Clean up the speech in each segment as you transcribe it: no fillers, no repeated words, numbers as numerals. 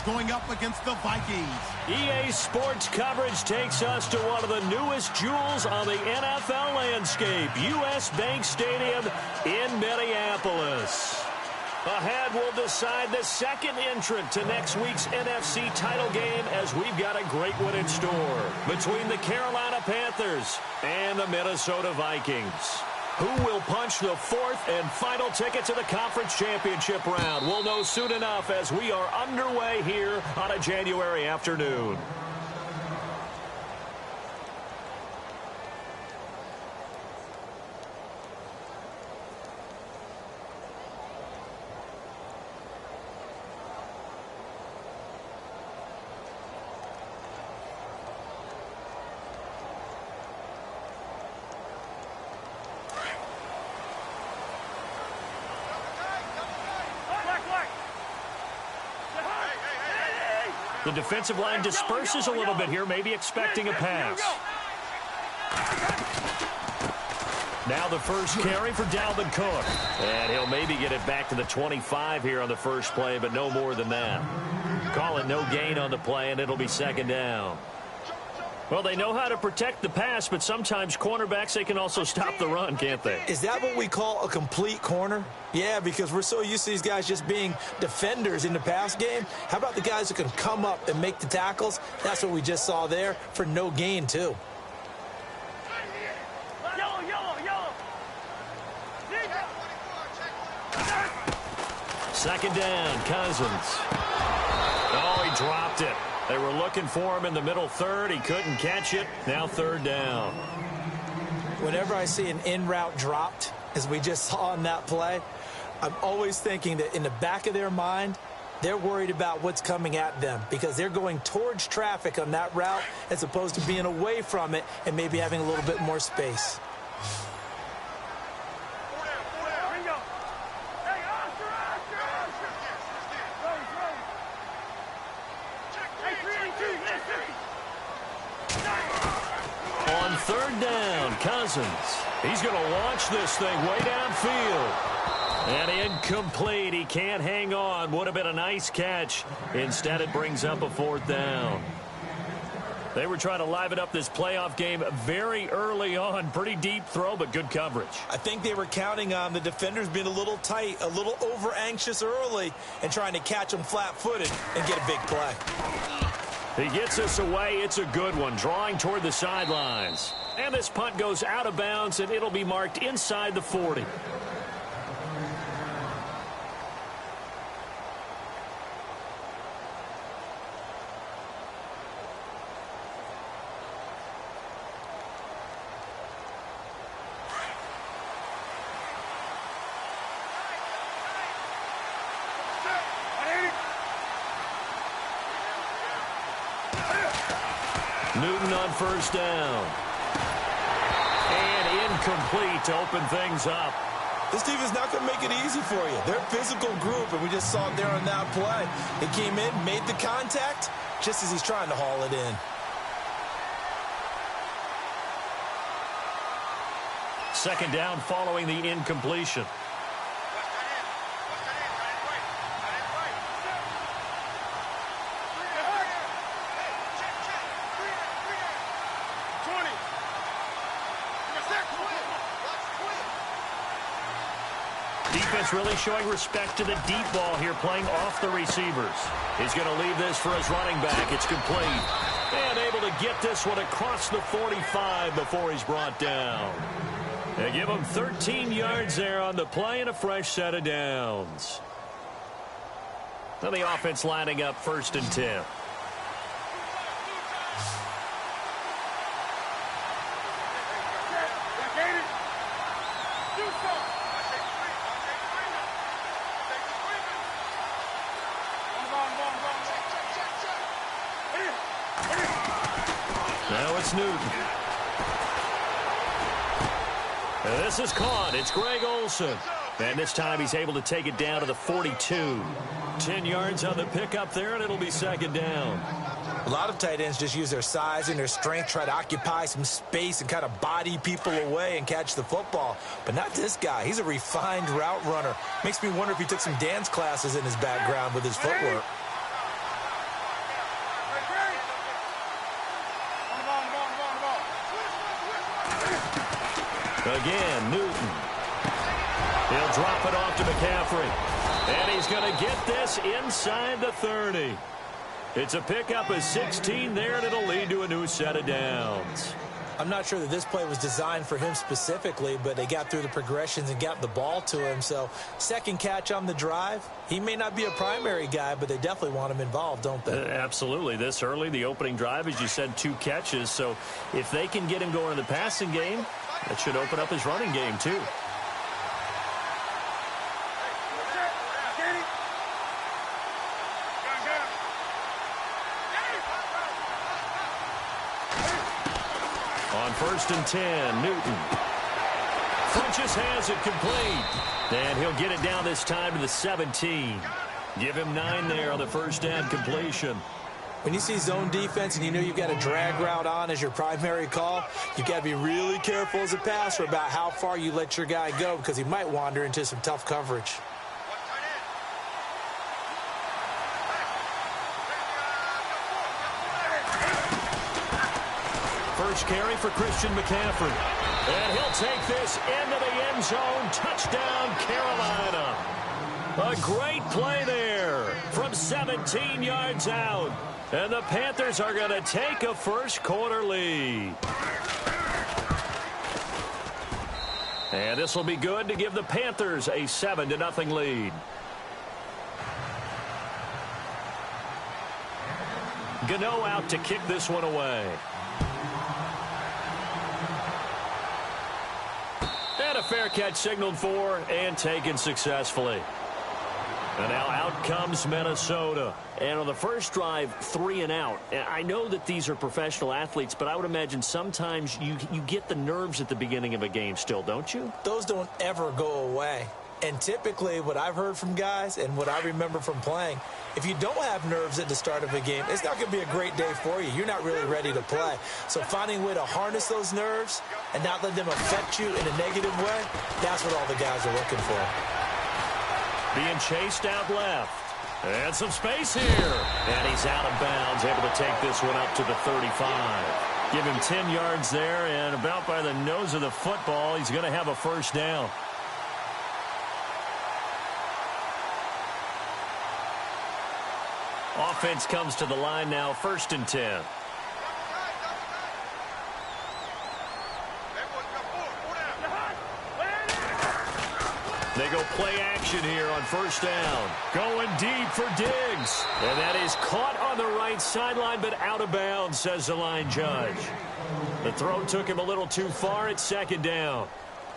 going up against the Vikings. EA Sports coverage takes us to one of the newest jewels on the NFL landscape, US Bank Stadium in Minneapolis. Ahead, we'll decide the second entrant to next week's NFC title game as we've got a great one in store between the Carolina Panthers and the Minnesota Vikings. Who will punch the fourth and final ticket to the conference championship round? We'll know soon enough as we are underway here on a January afternoon. The defensive line disperses a little bit here, maybe expecting a pass. Now the first carry for Dalvin Cook. And he'll maybe get it back to the 25 here on the first play, but no more than that. Call it no gain on the play, and it'll be second down. Well, they know how to protect the pass, but sometimes cornerbacks, they can also stop the run, can't they? Is that what we call a complete corner? Yeah, because we're so used to these guys just being defenders in the pass game. How about the guys who can come up and make the tackles? That's what we just saw there for no gain, too. Second down, Cousins. Oh, he dropped it. They were looking for him in the middle third. He couldn't catch it. Now third down. Whenever I see an in-route dropped, as we just saw in that play, I'm always thinking that in the back of their mind, they're worried about what's coming at them because they're going towards traffic on that route as opposed to being away from it and maybe having a little bit more space. On third down, Cousins. He's going to launch this thing way downfield. And incomplete. He can't hang on. Would have been a nice catch. Instead, it brings up a fourth down. They were trying to liven up this playoff game very early on. Pretty deep throw, but good coverage. I think they were counting on the defenders being a little tight, a little over-anxious early, and trying to catch them flat-footed and get a big play. He gets us away. It's a good one, drawing toward the sidelines. And this punt goes out of bounds, and it'll be marked inside the 40. Newton on first down. And incomplete to open things up. This team is not going to make it easy for you. They're a physical group, and we just saw it there on that play. He came in, made the contact, just as he's trying to haul it in. Second down following the incompletion. Defense really showing respect to the deep ball here, playing off the receivers. He's going to leave this for his running back. It's complete. And able to get this one across the 45 before he's brought down. They give him 13 yards there on the play and a fresh set of downs. Now the offense lining up first and 10. Now it's Newton. And this is caught. It's Greg Olsen. And this time he's able to take it down to the 42. 10 yards on the pickup there, and it'll be second down. A lot of tight ends just use their size and their strength, try to occupy some space and kind of body people away and catch the football. But not this guy. He's a refined route runner. Makes me wonder if he took some dance classes in his background with his footwork. Again, Newton. He'll drop it off to McCaffrey. And he's going to get this inside the 30. It's a pickup of 16 there, and it'll lead to a new set of downs. I'm not sure that this play was designed for him specifically, but they got through the progressions and got the ball to him. So second catch on the drive. He may not be a primary guy, but they definitely want him involved, don't they? Absolutely. This early, the opening drive, as you said, 2 catches. So if they can get him going in the passing game, that should open up his running game too. On 1st and 10, Newton. Funches has it complete. And he'll get it down this time to the 17. Give him 9 there on the first down completion. When you see zone defense and you know you've got a drag route on as your primary call, you've got to be really careful as a passer about how far you let your guy go because he might wander into some tough coverage. First carry for Christian McCaffrey. And he'll take this into the end zone. Touchdown, Carolina. A great play there from 17 yards out. And the Panthers are going to take a first quarter lead. And this will be good to give the Panthers a 7-0 lead. Gano out to kick this one away. And a fair catch signaled for and taken successfully. And now out comes Minnesota. And on the first drive, 3 and out. I know that these are professional athletes, but I would imagine sometimes you get the nerves at the beginning of a game still, don't you? Those don't ever go away. And typically what I've heard from guys and what I remember from playing, if you don't have nerves at the start of a game, it's not going to be a great day for you. You're not really ready to play. So finding a way to harness those nerves and not let them affect you in a negative way, that's what all the guys are looking for. Being chased out left. And some space here. And he's out of bounds, able to take this one up to the 35. Give him 10 yards there, and about by the nose of the football, he's going to have a first down. Offense comes to the line now, 1st and 10. They go play action here on 1st down. Going deep for Diggs. And that is caught on the right sideline, but out of bounds, says the line judge. The throw took him a little too far at 2nd down.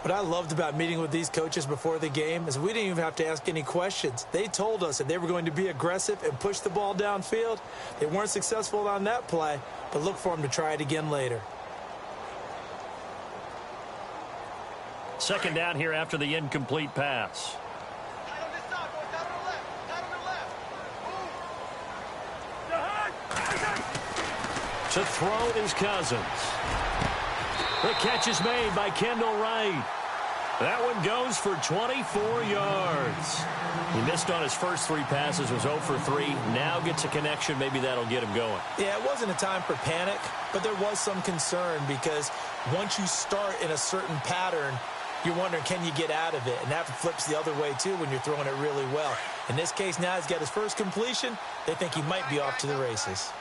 What I loved about meeting with these coaches before the game is we didn't even have to ask any questions. They told us that they were going to be aggressive and push the ball downfield. They weren't successful on that play, but look for them to try it again later. 2nd down here after the incomplete pass. To throw is Cousins. The catch is made by Kendall Wright. That one goes for 24 yards. He missed on his first 3 passes, was 0 for 3. Now gets a connection. Maybe that'll get him going. Yeah, it wasn't a time for panic, but there was some concern because once you start in a certain pattern, you're wondering, can you get out of it? And that flips the other way, too, when you're throwing it really well. In this case, now he's got his first completion. They think he might be off to the races.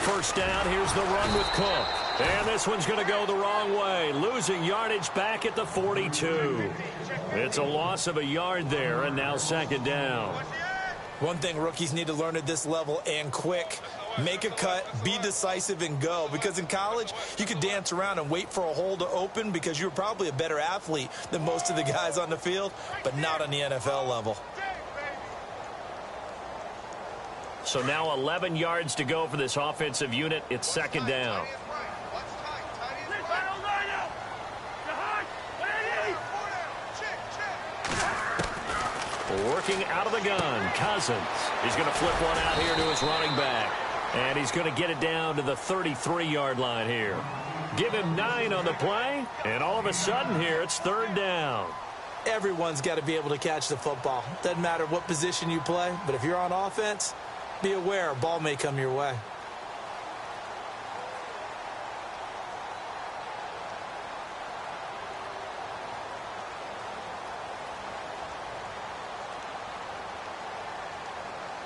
First down, here's the run with Cook. And this one's going to go the wrong way. Losing yardage back at the 42. It's a loss of a yard there, and now 2nd down. One thing rookies need to learn at this level, and quick, make a cut, be decisive, and go. Because in college, you could dance around and wait for a hole to open because you're probably a better athlete than most of the guys on the field, but not on the NFL level. So now 11 yards to go for this offensive unit. It's 2nd down. Working out of the gun, Cousins. He's going to flip one out here to his running back. And he's going to get it down to the 33-yard line here. Give him 9 on the play, and all of a sudden here it's third down. Everyone's got to be able to catch the football. Doesn't matter what position you play, but if you're on offense, be aware a ball may come your way.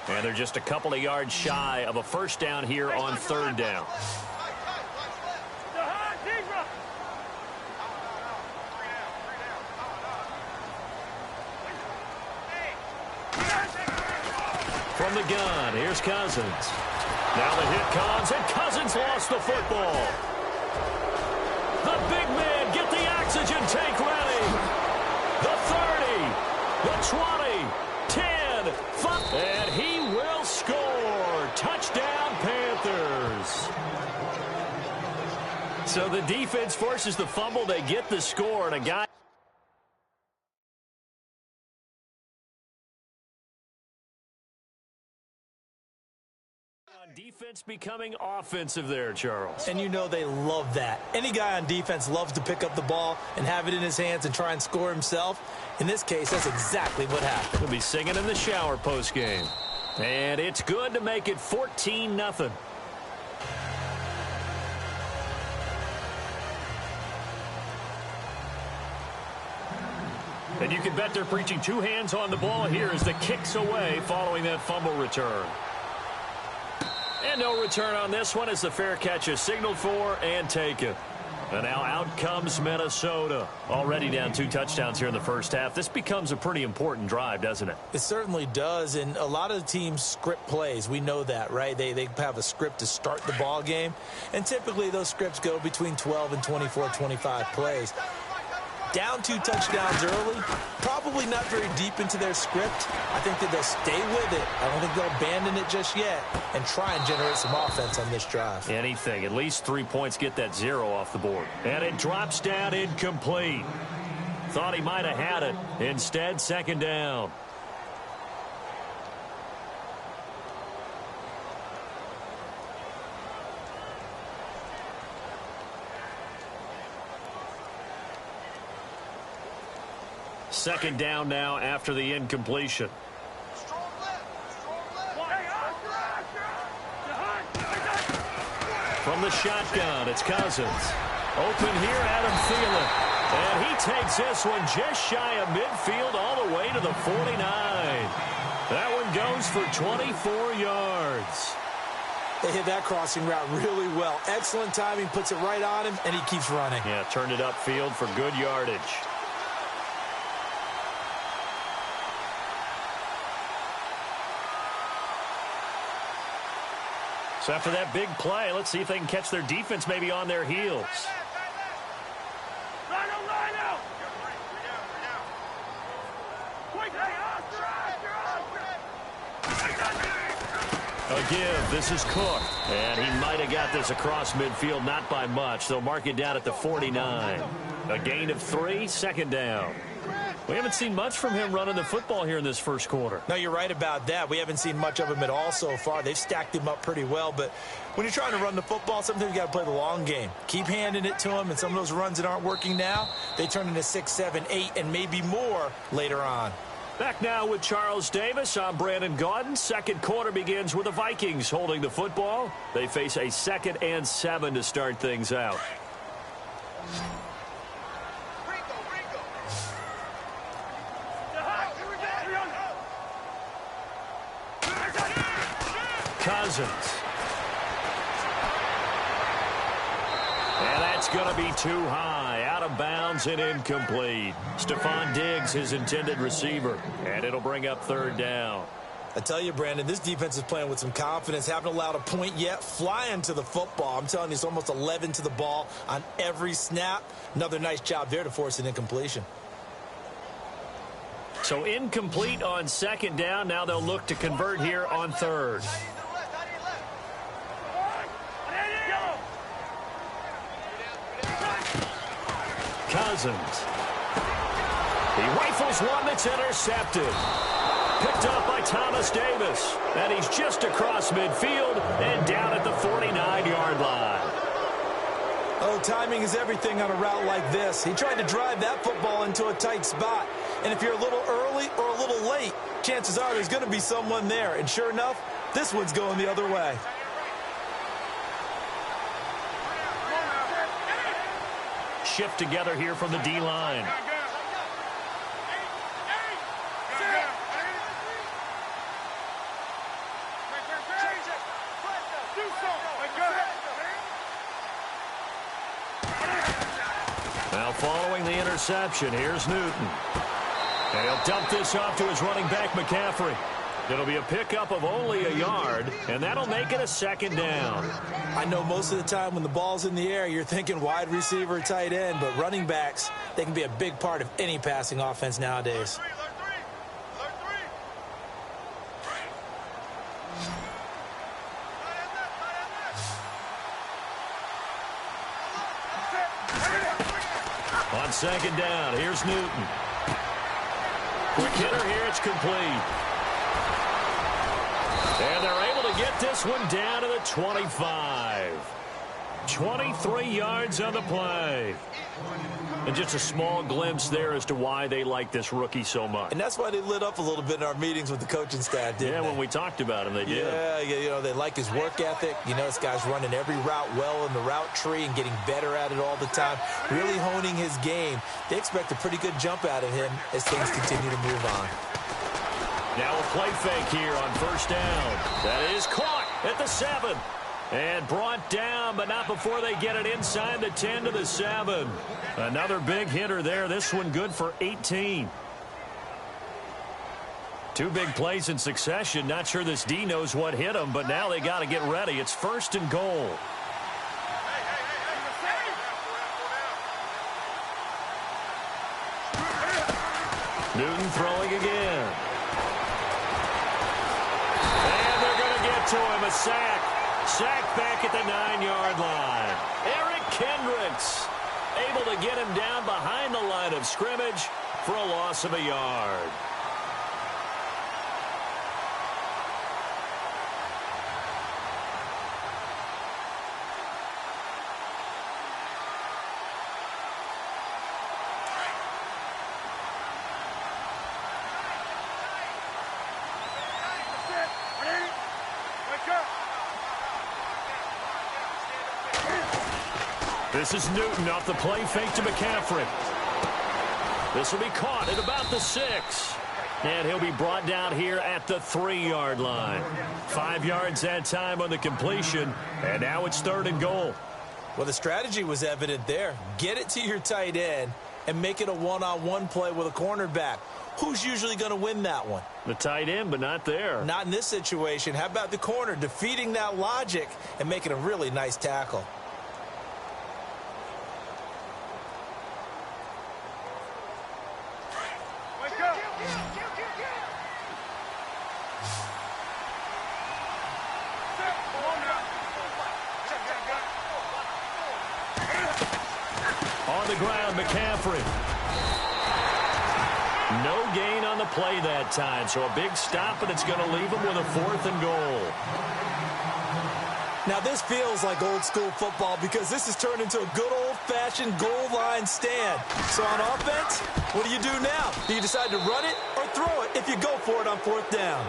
And they're just a couple of yards shy of a first down here on third down. From the gun, here's Cousins. Now the hit comes, and Cousins lost the football. The big man, get the oxygen tank ready. The 30, the 20, 10, 5, and he will score. Touchdown, Panthers. So the defense forces the fumble. They get the score, and a guy. Defense becoming offensive there, Charles. And you know they love that. Any guy on defense loves to pick up the ball and have it in his hands and try and score himself. In this case, that's exactly what happened. He'll be singing in the shower post-game. And it's good to make it 14-0. And you can bet they're preaching two hands on the ball here as the kick's away following that fumble return. And no return on this one as the fair catch is signaled for and taken. And now out comes Minnesota. Already down 2 touchdowns here in the first half. This becomes a pretty important drive, doesn't it? It certainly does, and a lot of the teams script plays. We know that, right? They have a script to start the ball game, and typically those scripts go between 12 and 24, 25 plays. Down 2 touchdowns early, probably not very deep into their script. I think that they'll stay with it. I don't think they'll abandon it just yet and try and generate some offense on this drive. Anything. At least 3 points, get that 0 off the board. And it drops down incomplete. Thought he might have had it. Instead, second down. Second down now after the incompletion. From the shotgun, it's Cousins. Open here, Adam Thielen. And he takes this one just shy of midfield all the way to the 49. That one goes for 24 yards. They hit that crossing route really well. Excellent timing, puts it right on him, and he keeps running. Yeah, turned it upfield for good yardage. So after that big play, let's see if they can catch their defense maybe on their heels. A give. This is Cook. And he might have got this across midfield, not by much. They'll mark it down at the 49. A gain of 3, second down. We haven't seen much from him running the football here in this first quarter. No, you're right about that. We haven't seen much of him at all so far. They've stacked him up pretty well, but when you're trying to run the football, sometimes you got to play the long game. Keep handing it to him, and some of those runs that aren't working now, they turn into 6, 7, 8, and maybe more later on. Back now with Charles Davis. I'm Brandon Gaudin. Second quarter begins with the Vikings holding the football. They face a 2nd and 7 to start things out. Cousins. And that's going to be too high. Out of bounds and incomplete. Stephon Diggs, his intended receiver. And it'll bring up third down. I tell you, Brandon, this defense is playing with some confidence. Haven't allowed a point yet. Flying to the football. I'm telling you, it's almost 11 to the ball on every snap. Another nice job there to force an incompletion. So incomplete on second down. Now they'll look to convert here on third. Cousins. He rifles one that's intercepted. Picked up by Thomas Davis. And he's just across midfield and down at the 49-yard line. Oh, timing is everything on a route like this. He tried to drive that football into a tight spot. And if you're a little early or a little late, chances are there's going to be someone there. And sure enough, this one's going the other way. Shift together here from the D-line. Now following the interception, here's Newton. And he'll dump this off to his running back, McCaffrey. It'll be a pickup of only a yard, and that'll make it a second down. I know most of the time when the ball's in the air, you're thinking wide receiver, tight end, but running backs, they can be a big part of any passing offense nowadays. On second down, here's Newton. Quick hitter here, it's complete. And they're able to get this one down to the 25. 23 yards on the play. And just a small glimpse there as to why they like this rookie so much. And that's why they lit up a little bit in our meetings with the coaching staff, didn't they? When we talked about him, they did. Yeah, you know, they like his work ethic. You know, this guy's running every route well in the route tree and getting better at it all the time, really honing his game. They expect a pretty good jump out of him as things continue to move on. Now a play fake here on first down. That is caught at the 7. And brought down, but not before they get it inside the 10 to the 7. Another big hitter there. This one good for 18. Two big plays in succession. Not sure this D knows what hit him, but now they got to get ready. It's first and goal. Newton throwing again. And they're going to get to him. A sack. Sacked back at the 9-yard line. Eric Kendricks able to get him down behind the line of scrimmage for a loss of a yard. This is Newton off the play fake to McCaffrey. This will be caught at about the 6. And he'll be brought down here at the 3-yard line. 5 yards that time on the completion. And now it's third and goal. Well, the strategy was evident there. Get it to your tight end and make it a one-on-one play with a cornerback. Who's usually going to win that one? The tight end, but not there. Not in this situation. How about the corner defeating that logic and making a really nice tackle? On the ground, McCaffrey. No gain on the play that time, so a big stop, and it's going to leave him with a 4th and goal. Now, this feels like old-school football because this has turned into a good old-fashioned goal line stand. So on offense, what do you do now? Do you decide to run it or throw it if you go for it on 4th down?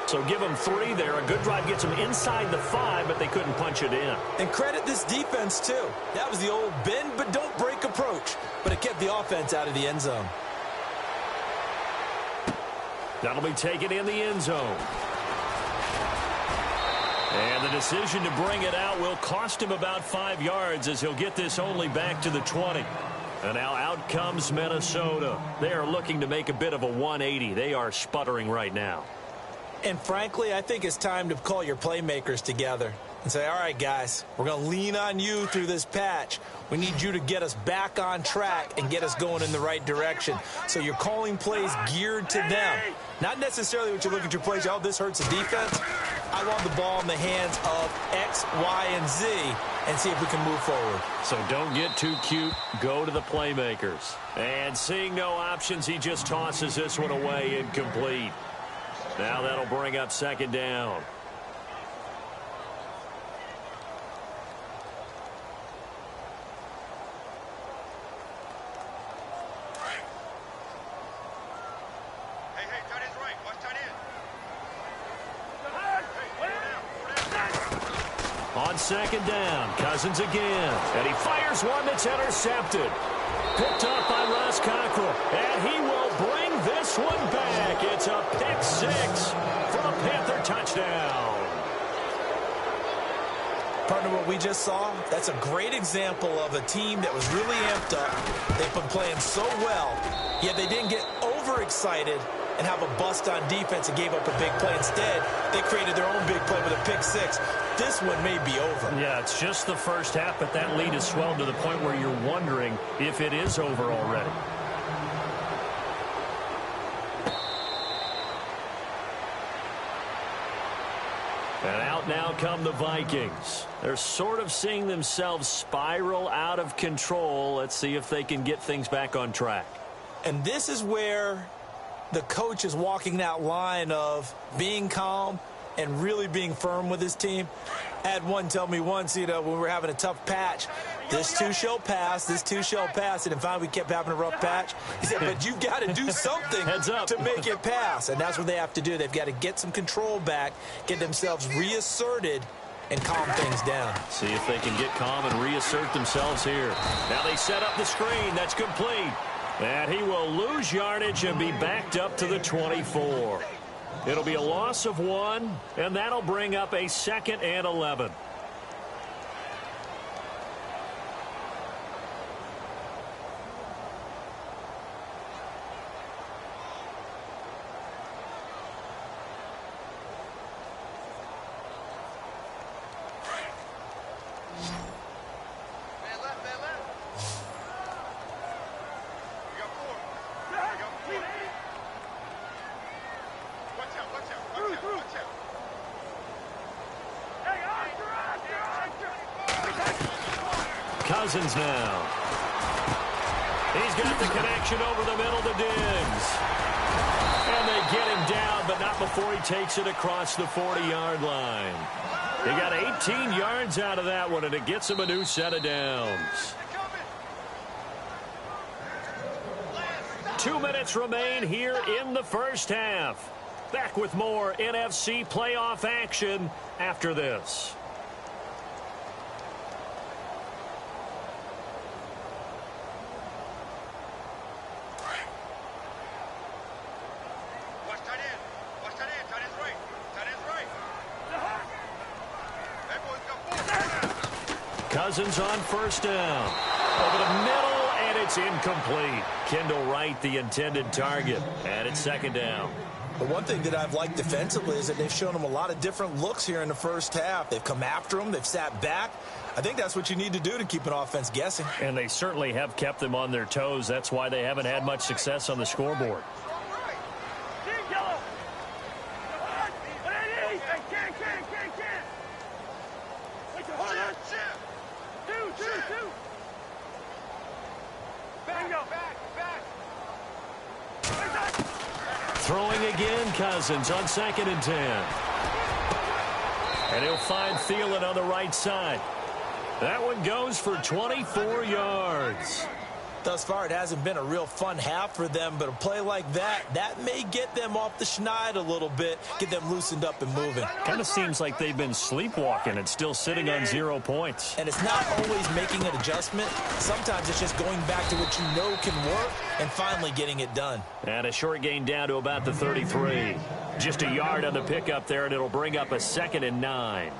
So give them 3 there. A good drive gets them inside the 5, but they couldn't punch it in. And credit this defense, too. That was the old bend but don't break approach, but it kept the offense out of the end zone. That'll be taken in the end zone. And the decision to bring it out will cost him about 5 yards as he'll get this only back to the 20. And now out comes Minnesota. They are looking to make a bit of a 180. They are sputtering right now. And frankly, I think it's time to call your playmakers together and say, all right, guys, we're going to lean on you through this patch. We need you to get us back on track and get us going in the right direction. So you're calling plays geared to them. Not necessarily what you look at your plays, oh, this hurts the defense. I want the ball in the hands of X, Y, and Z and see if we can move forward. So don't get too cute. Go to the playmakers. And seeing no options, he just tosses this one away incomplete. Now that'll bring up second down. On second down, Cousins again. And he fires one that's intercepted. Picked up by Ross Cockrell. And he will bring this one back. It's a pick six for a Panther touchdown. Partner, what we just saw, that's a great example of a team that was really amped up. They've been playing so well, yet they didn't get overexcited and have a bust on defense and gave up a big play. Instead, they created their own big play with a pick six. This one may be over. Yeah, it's just the first half, but that lead has swelled to the point where you're wondering if it is over already. And out now come the Vikings. They're sort of seeing themselves spiral out of control. Let's see if they can get things back on track. And this is where the coach is walking that line of being calm and really being firm with his team. I had one tell me once, when we were having a tough patch, this too shall pass, this too shall pass. And then finally we kept having a rough patch. He said, but you've got to do something to make it pass. And that's what they have to do. They've got to get some control back, get themselves reasserted, and calm things down. See if they can get calm and reassert themselves here. Now they set up the screen. That's complete. And he will lose yardage and be backed up to the 24. It'll be a loss of 1, and that'll bring up a 2nd and 11. Cousins now. He's got the connection over the middle to Diggs. And they get him down, but not before he takes it across the 40-yard line. He got 18 yards out of that one, and it gets him a new set of downs. 2 minutes remain here in the first half. Back with more NFC playoff action after this. Cousins on first down. Over the middle, and it's incomplete. Kendall Wright, the intended target. And it's second down. The one thing that I've liked defensively is that they've shown them a lot of different looks here in the first half. They've come after them. They've sat back. I think that's what you need to do to keep an offense guessing. And they certainly have kept them on their toes. That's why they haven't had much success on the scoreboard. Throwing again, Cousins on 2nd and 10. And he'll find Thielen on the right side. That one goes for 24 yards. Thus far, it hasn't been a real fun half for them, but a play like that may get them off the schneid a little bit, get them loosened up and moving. Kind of seems like they've been sleepwalking and still sitting on 0 points. And it's not always making an adjustment. Sometimes it's just going back to what you know can work and finally getting it done. And a short gain down to about the 33. Just a yard on the pickup there, and it'll bring up a 2nd and 9.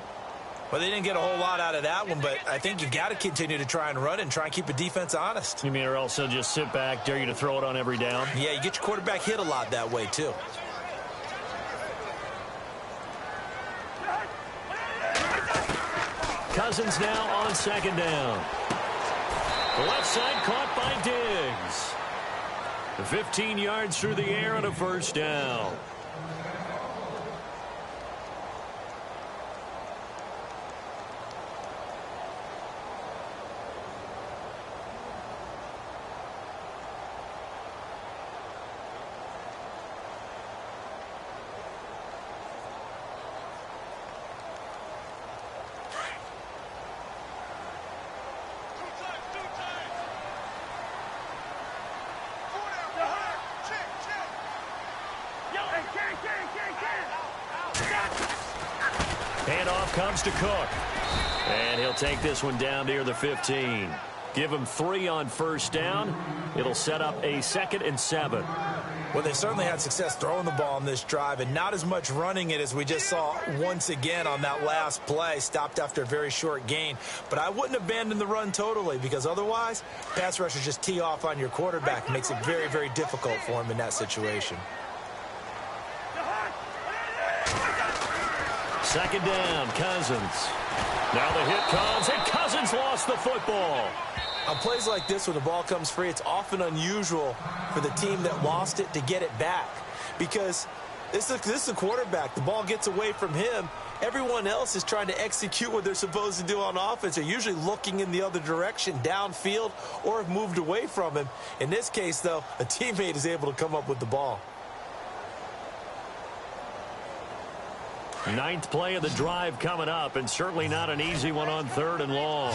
Well, they didn't get a whole lot out of that one, but I think you got to continue to try and run and try and keep the defense honest. You mean or else they'll just sit back, dare you to throw it on every down? Yeah, you get your quarterback hit a lot that way, too. Cousins now on 2nd down. Left side caught by Diggs. 15 yards through the air and a first down. Handoff comes to Cook. And he'll take this one down near the 15. Give him 3 on first down. It'll set up a 2nd and 7. Well, they certainly had success throwing the ball on this drive and not as much running it as we just saw once again on that last play. Stopped after a very short gain. But I wouldn't abandon the run totally because otherwise, pass rushers just tee off on your quarterback. It makes it very, very difficult for him in that situation. 2nd down, Cousins. Now the hit comes, and Cousins lost the football. On plays like this, when the ball comes free, it's often unusual for the team that lost it to get it back because this is a quarterback. The ball gets away from him. Everyone else is trying to execute what they're supposed to do on offense. They're usually looking in the other direction, downfield, or have moved away from him. In this case, though, a teammate is able to come up with the ball. 9th play of the drive coming up, and certainly not an easy one on 3rd and long.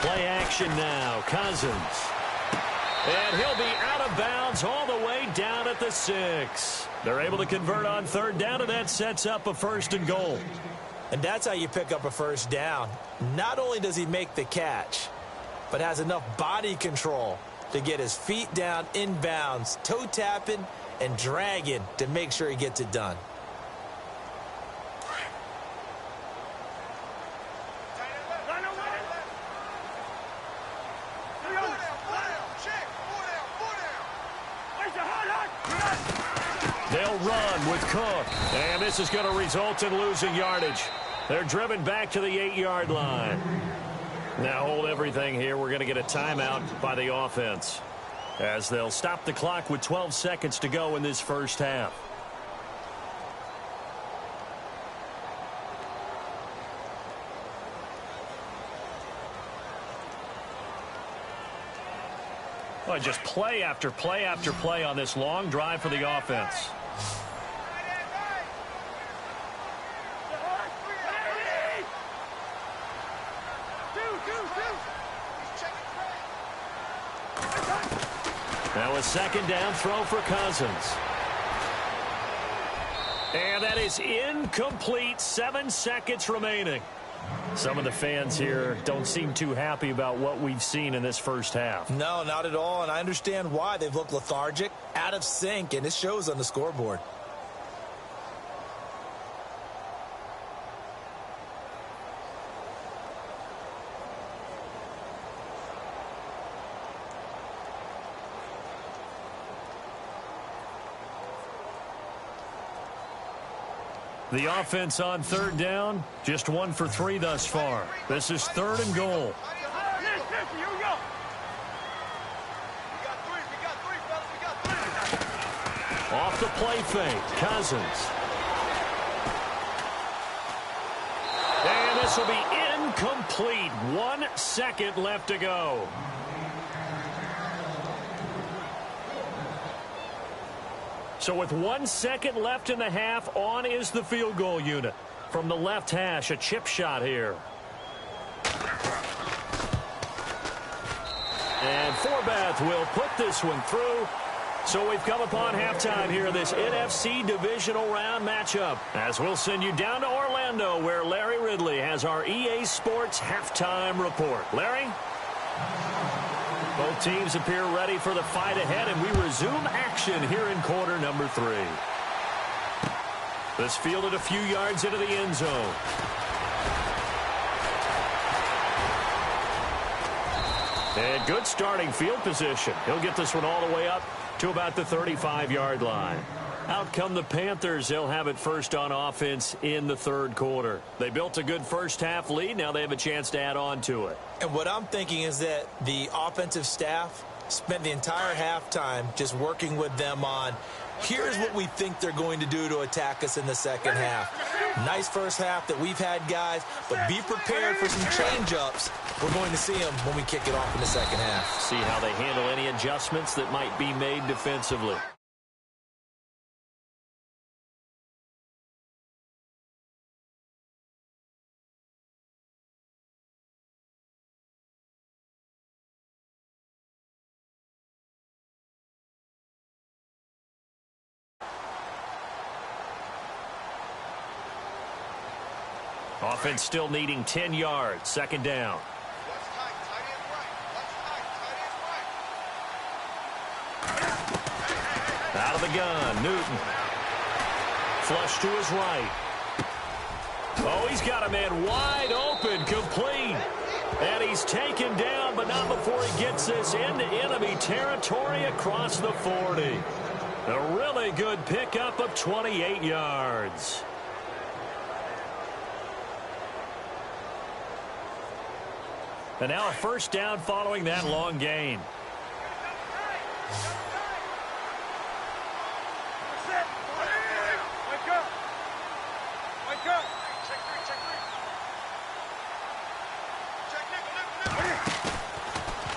Play action now, Cousins. And he'll be out of bounds all the way down at the 6. They're able to convert on 3rd down, and that sets up a 1st and goal. And that's how you pick up a 1st down. Not only does he make the catch, but has enough body control to get his feet down inbounds, toe tapping and dragging to make sure he gets it done. They'll run with Cook, and this is going to result in losing yardage. They're driven back to the 8-yard line. Now hold everything here. We're going to get a timeout by the offense as they'll stop the clock with 12 seconds to go in this first half. Well, just play after play after play on this long drive for the offense. Now a 2nd down throw for Cousins. And that is incomplete. 7 seconds remaining. Some of the fans here don't seem too happy about what we've seen in this first half. No, not at all, and I understand why. They've looked lethargic, out of sync, and it shows on the scoreboard. The offense on 3rd down, just 1 for 3 thus far. This is 3rd and goal. Off the play fake, Cousins. And this will be incomplete. 1 second left to go. So with 1 second left in the half, on is the field goal unit. From the left hash, a chip shot here. And Forbath will put this one through. So we've come upon halftime here in this NFC divisional round matchup. As we'll send you down to Orlando, where Larry Ridley has our EA Sports halftime report. Larry? Both teams appear ready for the fight ahead, and we resume action here in quarter number 3. This fielded a few yards into the end zone. And good starting field position. He'll get this one all the way up to about the 35-yard line. Out come the Panthers. They'll have it first on offense in the 3rd quarter. They built a good first half lead. Now they have a chance to add on to it. And what I'm thinking is that the offensive staff spent the entire halftime just working with them on, here's what we think they're going to do to attack us in the second half. Nice first half that we've had, guys, but be prepared for some change-ups. We're going to see them when we kick it off in the second half. See how they handle any adjustments that might be made defensively. Offense still needing 10 yards. Second down. Out of the gun, Newton. Flush to his right. Oh, he's got a man wide open, complete. And he's taken down, but not before he gets this into enemy territory across the 40. A really good pickup of 28 yards. And now a first down following that long gain.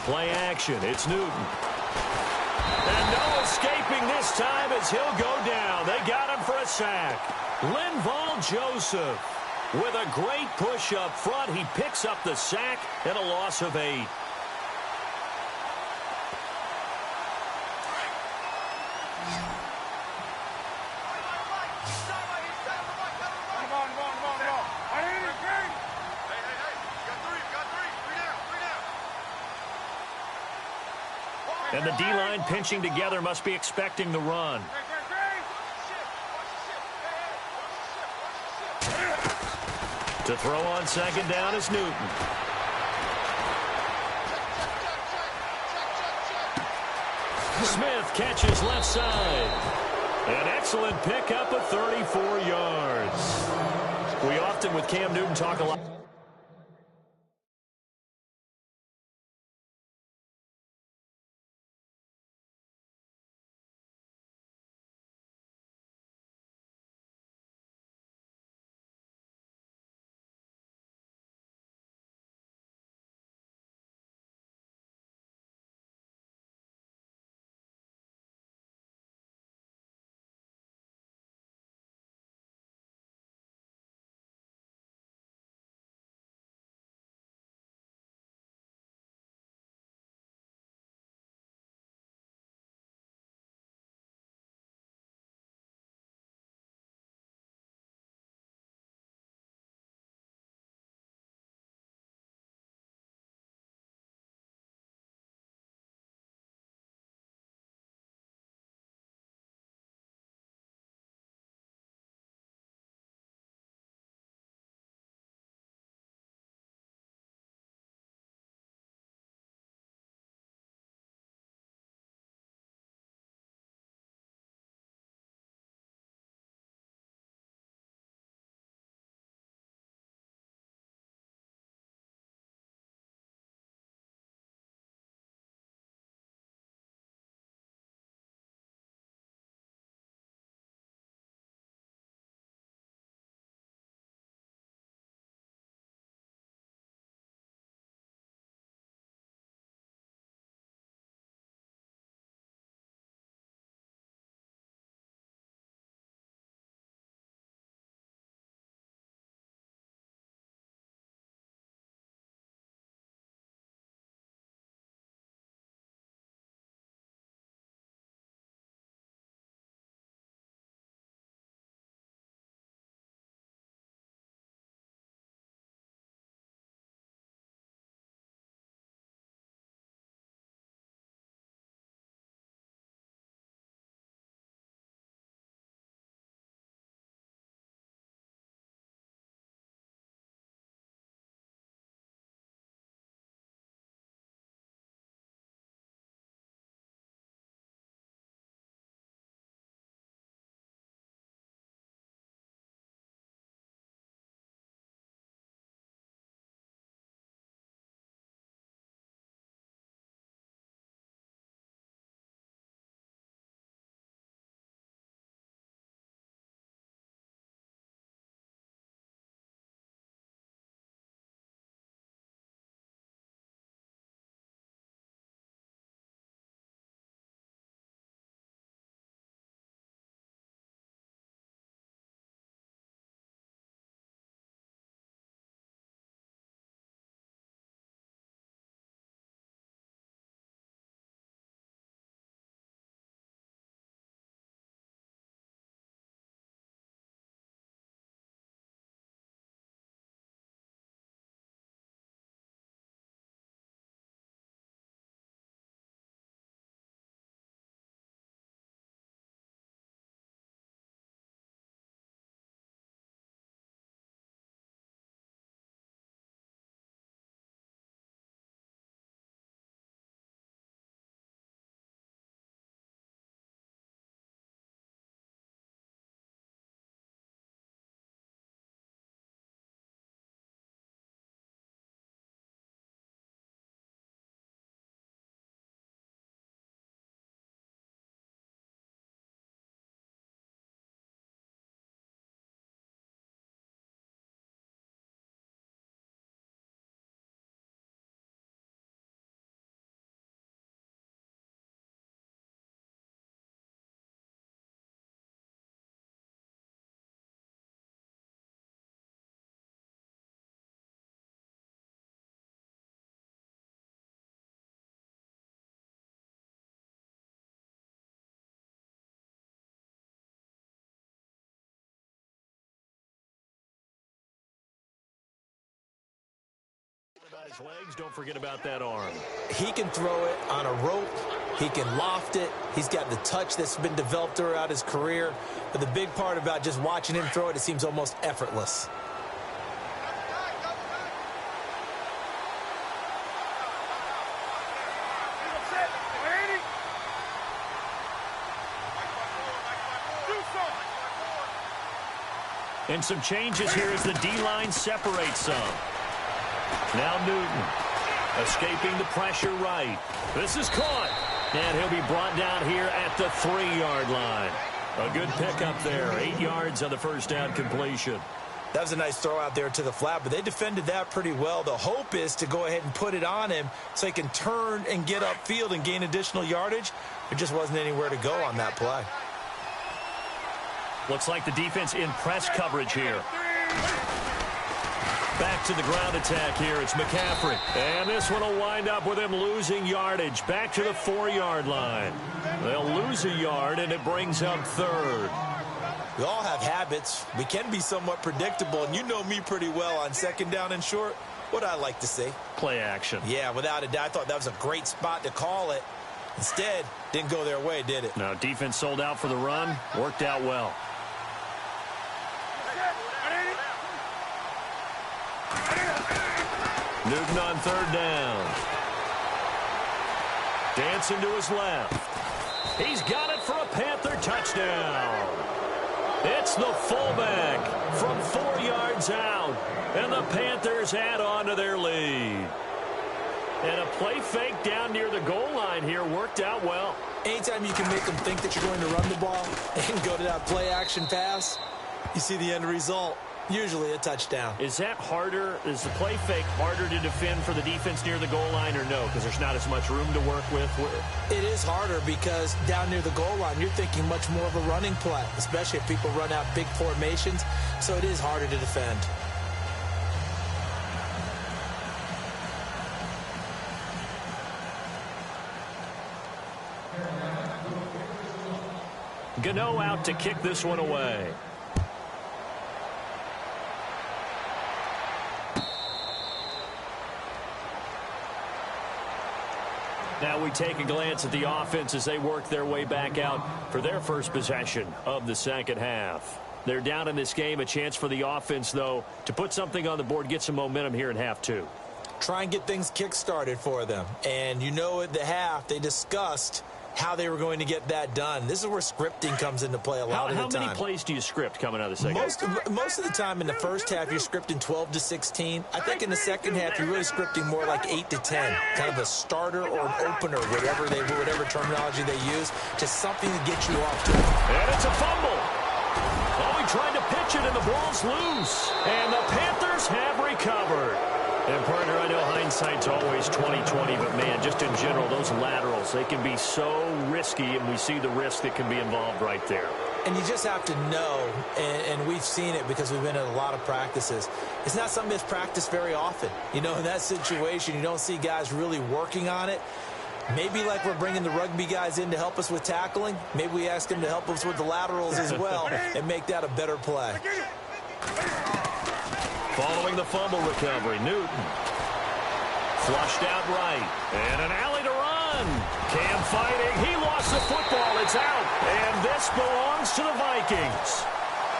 Play action. It's Newton. And no escaping this time as he'll go down. They got him for a sack. Linval Joseph with a great push up front. He picks up the sack and a loss of 8. And the D-line pinching together must be expecting the run. To throw on second down is Newton. Smith catches left side. An excellent pickup of 34 yards. We often with Cam Newton talk a lot. got his legs. Don't forget about that arm. He can throw it on a rope. He can loft it. He's got the touch that's been developed throughout his career. But the big part about just watching him throw it, it seems almost effortless. And some changes here as the D-line separates some. Now Newton escaping the pressure right. This is caught. And he'll be brought down here at the 3-yard line. A good pickup there. 8 yards on the first down completion. That was a nice throw out there to the flat, but they defended that pretty well. The hope is to go ahead and put it on him so he can turn and get upfield and gain additional yardage. There just wasn't anywhere to go on that play. Looks like the defense in press coverage here. Back to the ground attack here. It's McCaffrey. And this one will wind up with him losing yardage. Back to the 4-yard line. They'll lose a yard, and it brings up third. We all have habits. We can be somewhat predictable, and you know me pretty well on second down and short. What I like to see. Play action. Yeah, without a doubt. I thought that was a great spot to call it. Instead, didn't go their way, did it? No, defense sold out for the run. Worked out well. Newton on third down. Dancing to his left. He's got it for a Panther touchdown. It's the fullback from 4 yards out. And the Panthers add on to their lead. And a play fake down near the goal line here worked out well. Anytime you can make them think that you're going to run the ball and go to that play action pass, you see the end result. Usually a touchdown. Is that harder? Is the play fake harder to defend for the defense near the goal line or no? Because there's not as much room to work with? It is harder because down near the goal line, you're thinking much more of a running play, especially if people run out big formations. So it is harder to defend. Gano out to kick this one away. Now we take a glance at the offense as they work their way back out for their first possession of the second half. They're down in this game. A chance for the offense, though, to put something on the board, get some momentum here in half two. Try and get things kick-started for them. And you know at the half, they discussed how they were going to get that done. This is where scripting comes into play a lot of the time. How many plays do you script coming out of the second half? Most of the time in the first half, you're scripting 12 to 16. I think in the second half, you're really scripting more like 8 to 10. Kind of a starter or an opener, whatever terminology they use, just something to get you off to it. And it's a fumble. Oh, he tried to pitch it, and the ball's loose. And the Panthers have recovered. And, partner, I know hindsight's always 20/20, but, man, just in general, those laterals, they can be so risky, and we see the risk that can be involved right there. And you just have to know, and we've seen it because we've been at a lot of practices. It's not something that's practiced very often. You know, in that situation, you don't see guys really working on it. Maybe like we're bringing the rugby guys in to help us with tackling. Maybe we ask them to help us with the laterals as well and make that a better play. Following the fumble recovery, Newton flushed out right. And an alley to run. Cam fighting. He lost the football. It's out. And this belongs to the Vikings.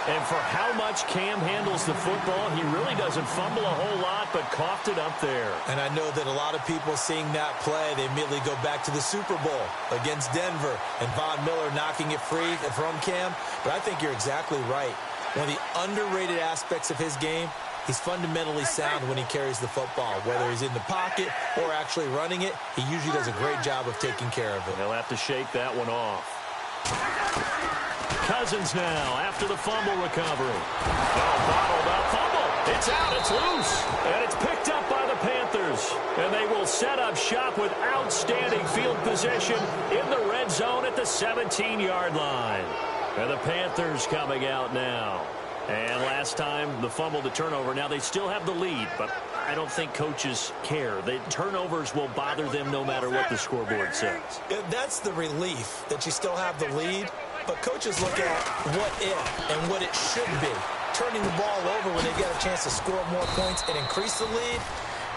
And for how much Cam handles the football, he really doesn't fumble a whole lot, but coughed it up there. And I know that a lot of people seeing that play, they immediately go back to the Super Bowl against Denver and Von Miller knocking it free from Cam. But I think you're exactly right. One of the underrated aspects of his game, he's fundamentally sound when he carries the football. Whether he's in the pocket or actually running it, he usually does a great job of taking care of it. He'll have to shake that one off. Cousins now after the fumble recovery. Bottled up fumble. It's out. It's loose. And it's picked up by the Panthers. And they will set up shop with outstanding field position in the red zone at the 17-yard line. And the Panthers coming out now. And last time, the fumble, the turnover. Now, they still have the lead, but I don't think coaches care. The turnovers will bother them no matter what the scoreboard says. That's the relief, that you still have the lead. But coaches look at what if and what it should be. Turning the ball over when they get a chance to score more points and increase the lead,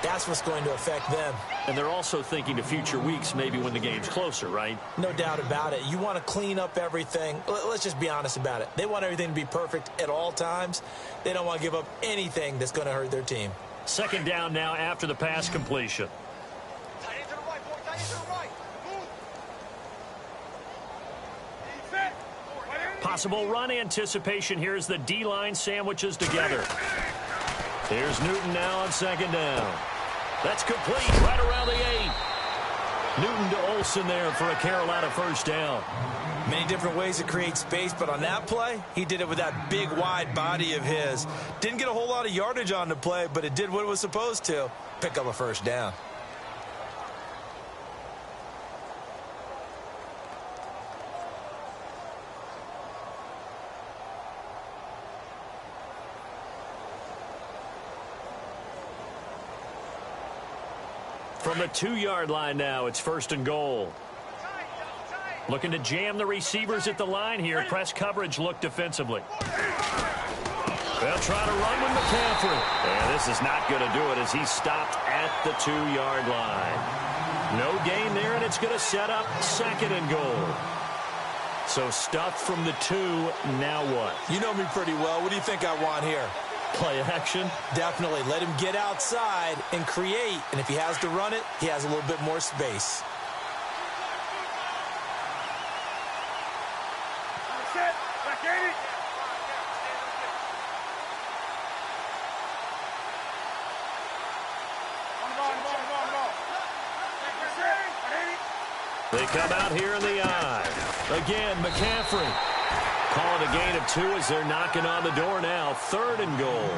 That's what's going to affect them. And they're also thinking to future weeks, maybe when the game's closer, right? No doubt about it. You want to clean up everything. Let's just be honest about it. They want everything to be perfect at all times. They don't want to give up anything that's going to hurt their team. Second down now after the pass completion. Possible run anticipation. Here's the D-line sandwiches together. Here's Newton now on second down. That's complete right around the 8. Newton to Olsen there for a Carolina first down. Many different ways to create space, but on that play, he did it with that big, wide body of his. Didn't get a whole lot of yardage on the play, but it did what it was supposed to. Pick up a first down. From the 2-yard line now, it's first and goal. Looking to jam the receivers at the line here. Press coverage look defensively. They'll try to run with McCaffrey. And this is not going to do it as he's stopped at the 2-yard line. No gain there, and it's going to set up second and goal. So stuffed from the 2, now what? You know me pretty well. What do you think I want here? Play action? Definitely. Let him get outside and create. And if he has to run it, he has a little bit more space. They come out here in the eye. Again, McCaffrey. Call it a gain of 2 as they're knocking on the door now. Third and goal.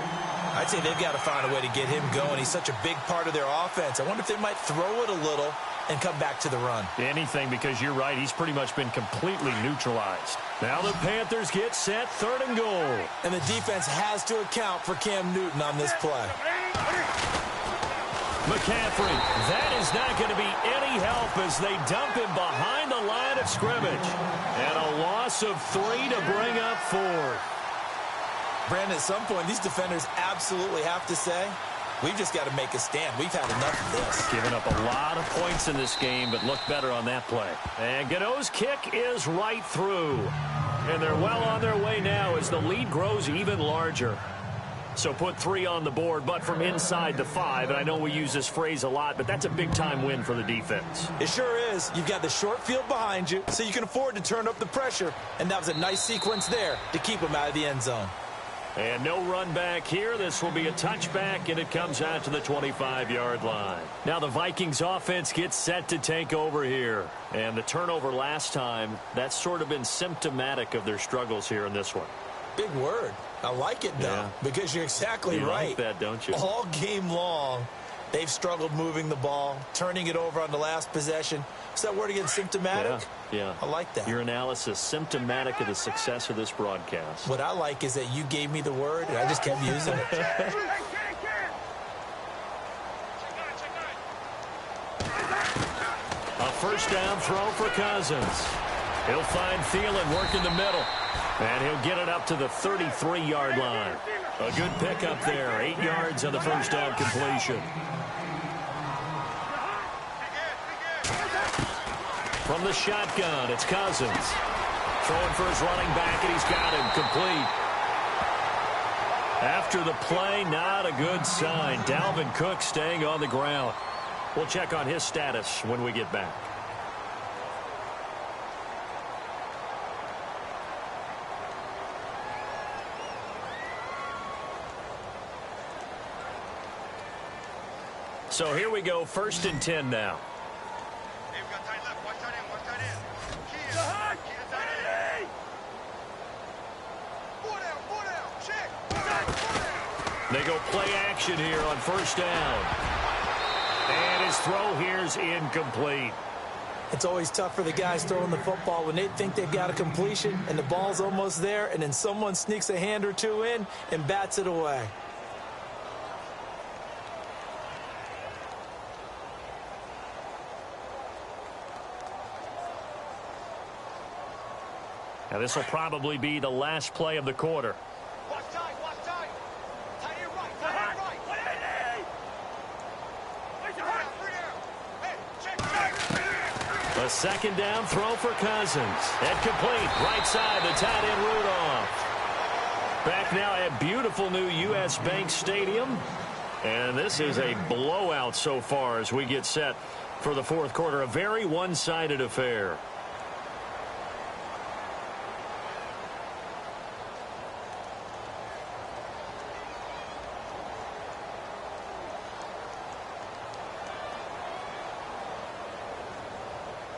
I'd say they've got to find a way to get him going. He's such a big part of their offense. I wonder if they might throw it a little and come back to the run. Anything, because you're right. He's pretty much been completely neutralized. Now the Panthers get set. Third and goal. And the defense has to account for Cam Newton on this play. McCaffrey, that is not going to be any help as they dump him behind the line of scrimmage. And a loss of 3 to bring up 4. Brandon, at some point, these defenders absolutely have to say, we've just got to make a stand. We've had enough of this. Giving up a lot of points in this game, but look better on that play. And Gano's kick is right through. And they're well on their way now as the lead grows even larger. So put 3 on the board, but from inside the 5. And I know we use this phrase a lot, but that's a big-time win for the defense. It sure is. You've got the short field behind you, so you can afford to turn up the pressure. And that was a nice sequence there to keep them out of the end zone. And no run back here. This will be a touchback, and it comes out to the 25-yard line. Now the Vikings offense gets set to take over here. And the turnover last time, that's sort of been symptomatic of their struggles here in this one. Big word. I like it, though, because you're exactly right. You like that, don't you? All game long, they've struggled moving the ball, turning it over on the last possession. Is that word again, symptomatic? Yeah. I like that. Your analysis, symptomatic of the success of this broadcast. What I like is that you gave me the word, and I just kept using it. A first down throw for Cousins. He'll find Thielen working the middle. And he'll get it up to the 33-yard line. A good pickup there. 8 yards on the first down completion. From the shotgun, it's Cousins. Throwing for his running back, and he's got him complete. After the play, not a good sign. Dalvin Cook staying on the ground. We'll check on his status when we get back. So here we go, 1st and 10 now. They go play action here on first down. And his throw here is incomplete. It's always tough for the guys throwing the football when they think they've got a completion and the ball's almost there, and then someone sneaks a hand or two in and bats it away. Now this will probably be the last play of the quarter. The second down throw for Cousins. And complete. Right side, the tight end Rudolph. Back now at beautiful new U.S. Bank Stadium. And this is a blowout so far as we get set for the fourth quarter. A very one-sided affair.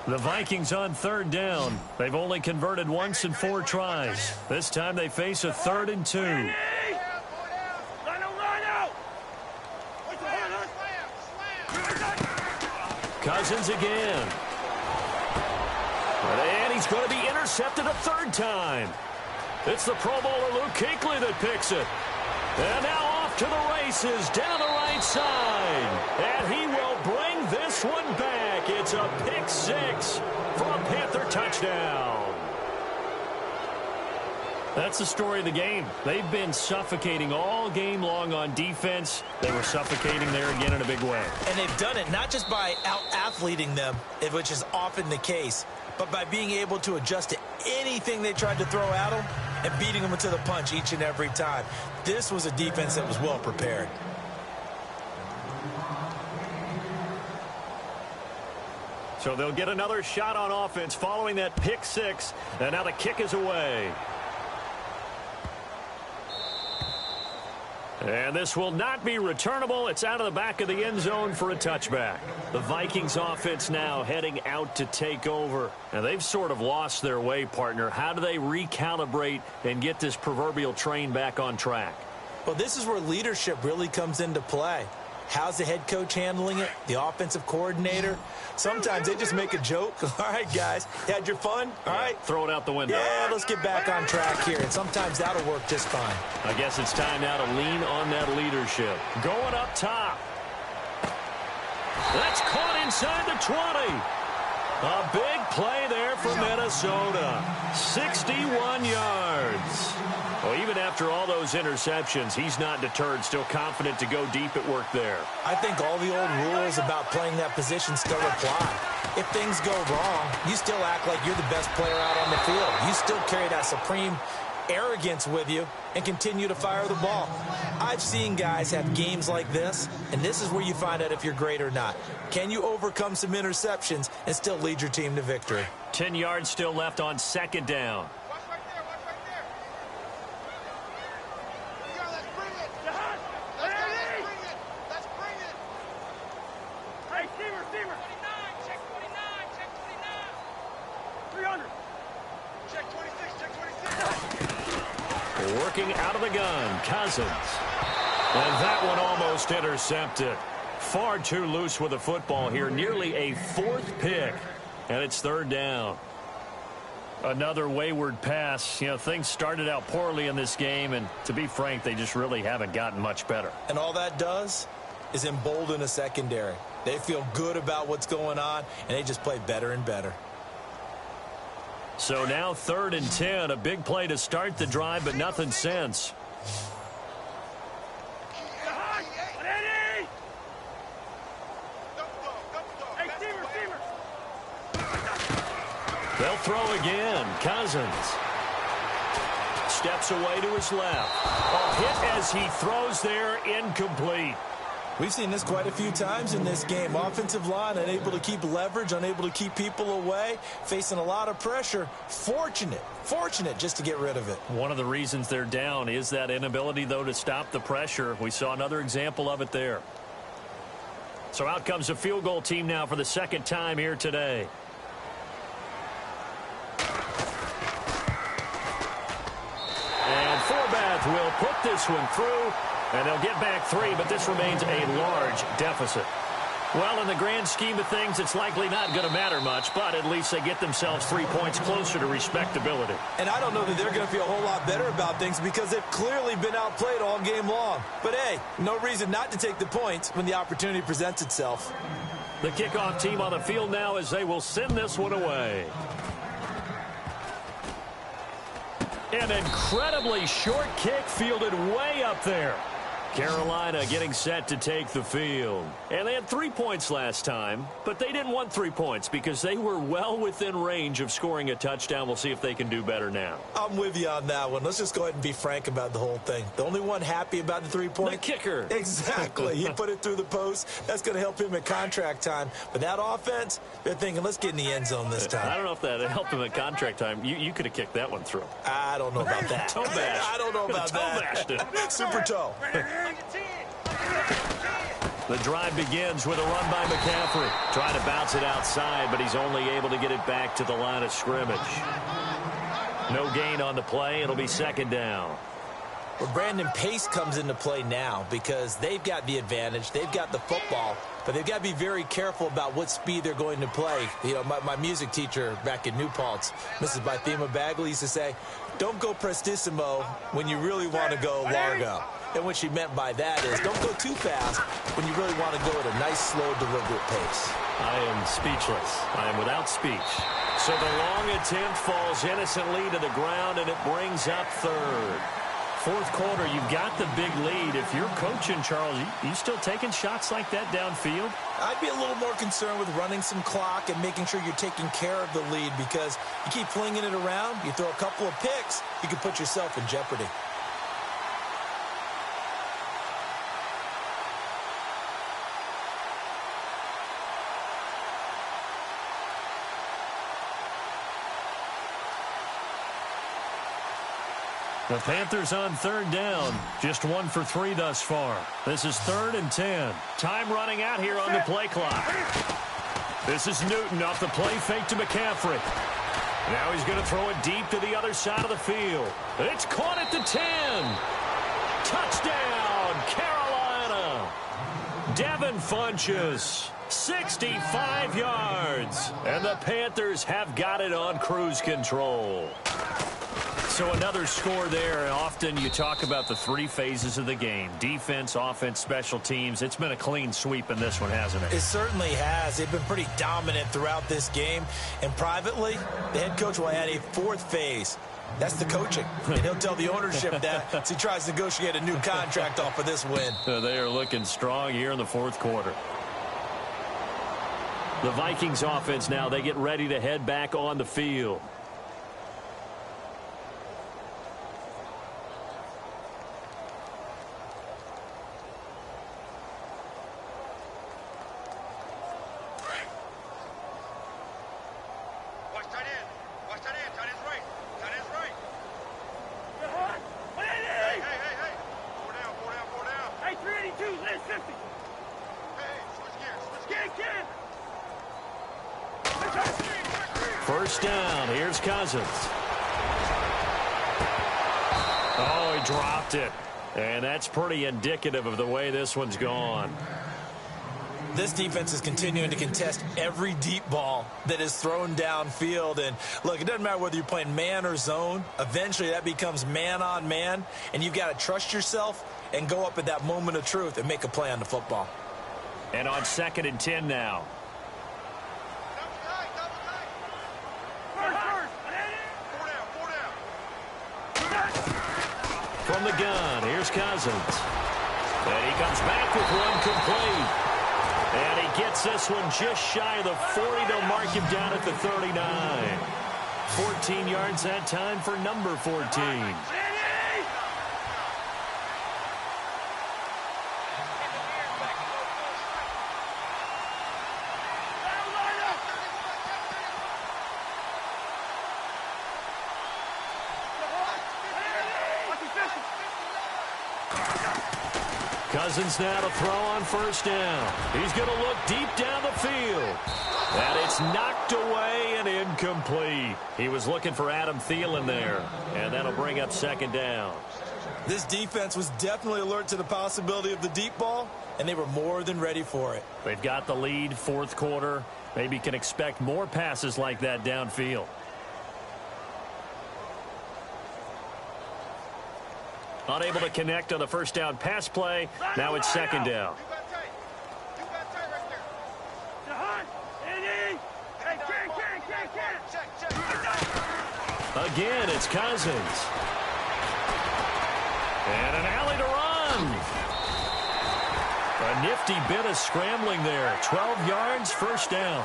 The Vikings on third down. They've only converted once in 4 tries. This time they face a 3rd and 2. Cousins again. And he's going to be intercepted a 3rd time. It's the Pro Bowler Luke Kuechly that picks it. And now off to the races down the right side. And he will bring this one back. It's a pick 6 for a Panther touchdown. That's the story of the game. They've been suffocating all game long on defense. They were suffocating there again in a big way. And they've done it not just by out-athleting them, which is often the case, but by being able to adjust to anything they tried to throw at them and beating them to the punch each and every time. This was a defense that was well prepared. So they'll get another shot on offense following that pick 6. And now the kick is away. And this will not be returnable. It's out of the back of the end zone for a touchback. The Vikings offense now heading out to take over. And they've sort of lost their way, partner. How do they recalibrate and get this proverbial train back on track? Well, this is where leadership really comes into play. How's the head coach handling it? The offensive coordinator? Sometimes they just make a joke. All right, guys, had your fun? All right. Throw it out the window. Yeah, let's get back on track here. And sometimes that'll work just fine. I guess it's time now to lean on that leadership. Going up top. That's caught inside the 20. A big play there for Minnesota. 61 yards. Well, even after all those interceptions, he's not deterred, still confident to go deep at work there. I think all the old rules about playing that position still apply. If things go wrong, you still act like you're the best player out on the field. You still carry that supreme arrogance with you and continue to fire the ball. I've seen guys have games like this, and this is where you find out if you're great or not. Can you overcome some interceptions and still lead your team to victory? 10 yards still left on second down. Working out of the gun, Cousins. And that one almost intercepted. Far too loose with the football here. Nearly a 4th pick. And it's 3rd down. Another wayward pass. You know, things started out poorly in this game. And to be frank, they just really haven't gotten much better. And all that does is embolden a secondary. They feel good about what's going on, and they just play better and better. So now 3rd and 10, a big play to start the drive, but nothing since. They'll throw again. Cousins steps away to his left. A hit as he throws there, incomplete. We've seen this quite a few times in this game. Offensive line unable to keep leverage, unable to keep people away, facing a lot of pressure. Fortunate just to get rid of it. One of the reasons they're down is that inability, though, to stop the pressure. We saw another example of it there. So out comes a field goal team now for the 2nd time here today. And Forbath will put this one through. And they'll get back 3, but this remains a large deficit. Well, in the grand scheme of things, it's likely not going to matter much, but at least they get themselves 3 points closer to respectability. And I don't know that they're going to feel a whole lot better about things because they've clearly been outplayed all game long. But, hey, no reason not to take the points when the opportunity presents itself. The kickoff team on the field now as they will send this one away. An incredibly short kick fielded way up there. Carolina getting set to take the field. And they had 3 points last time, but they didn't want 3 points because they were well within range of scoring a touchdown. We'll see if they can do better now. I'm with you on that one. Let's just go ahead and be frank about the whole thing. The only one happy about the 3-point? The kicker. Exactly. He put it through the post. That's going to help him at contract time. But that offense, they're thinking, let's get in the end zone this time. I don't know if that helped him at contract time. You could have kicked that one through. I don't know about that. Toe bash. I don't know about toe that. bashed it. Super toe. The drive begins with a run by McCaffrey. Trying to bounce it outside, but he's only able to get it back to the line of scrimmage. No gain on the play. It'll be second down. Well, Brandon, pace comes into play now because they've got the advantage. They've got the football, but they've got to be very careful about what speed they're going to play. You know, my music teacher back in New Paltz, Mrs. Bythema Bagley, used to say, don't go prestissimo when you really want to go largo. And what she meant by that is don't go too fast when you really want to go at a nice, slow, deliberate pace. I am speechless. I am without speech. So the long attempt falls innocently to the ground, and it brings up third. Fourth quarter, you've got the big lead. If you're coaching, Charles, you still taking shots like that downfield? I'd be a little more concerned with running some clock and making sure you're taking care of the lead because you keep flinging it around, you throw a couple of picks, you can put yourself in jeopardy. The Panthers on third down. Just 1 for 3 thus far. This is 3rd and 10. Time running out here on the play clock. This is Newton off the play fake to McCaffrey. Now he's going to throw it deep to the other side of the field. It's caught at the 10. Touchdown, Carolina. Devin Funchess, 65 yards. And the Panthers have got it on cruise control. So another score there. Often you talk about the 3 phases of the game. Defense, offense, special teams. It's been a clean sweep in this one, hasn't it? It certainly has. They've been pretty dominant throughout this game. And privately, the head coach will add a 4th phase. That's the coaching. And he'll tell the ownership that as he tries to negotiate a new contract off of this win. They are looking strong here in the 4th quarter. The Vikings offense now, they get ready to head back on the field. First down. Here's Cousins. Oh, he dropped it. And that's pretty indicative of the way this one's gone. This defense is continuing to contest every deep ball that is thrown downfield. And, look, it doesn't matter whether you're playing man or zone. Eventually, that becomes man on man. And you've got to trust yourself and go up at that moment of truth and make a play on the football. And on 2nd and 10 now. From the gun, here's Cousins. And he comes back with one complete. And he gets this one just shy of the 40. They'll mark him down at the 39. 14 yards that time for number 14. Cousins now to throw on first down. He's going to look deep down the field. And it's knocked away and incomplete. He was looking for Adam Thielen there. And that'll bring up 2nd down. This defense was definitely alert to the possibility of the deep ball, and they were more than ready for it. They've got the lead, 4th quarter. Maybe can expect more passes like that downfield. Unable to connect on the first down pass play. Now it's 2nd down. Again, it's Cousins. And an alley to run. A nifty bit of scrambling there. 12 yards, first down.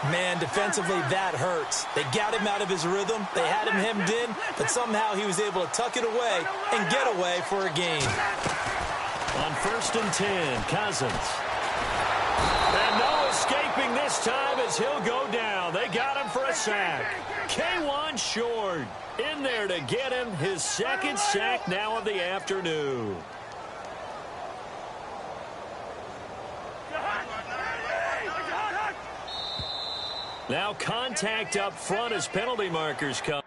Man, defensively, that hurts. They got him out of his rhythm. They had him hemmed in, but somehow he was able to tuck it away and get away for a gain. On 1st and 10, Cousins. And no escaping this time as he'll go down. They got him for a sack. K1 Short in there to get him his second sack now of the afternoon. Now contact up front as penalty markers come.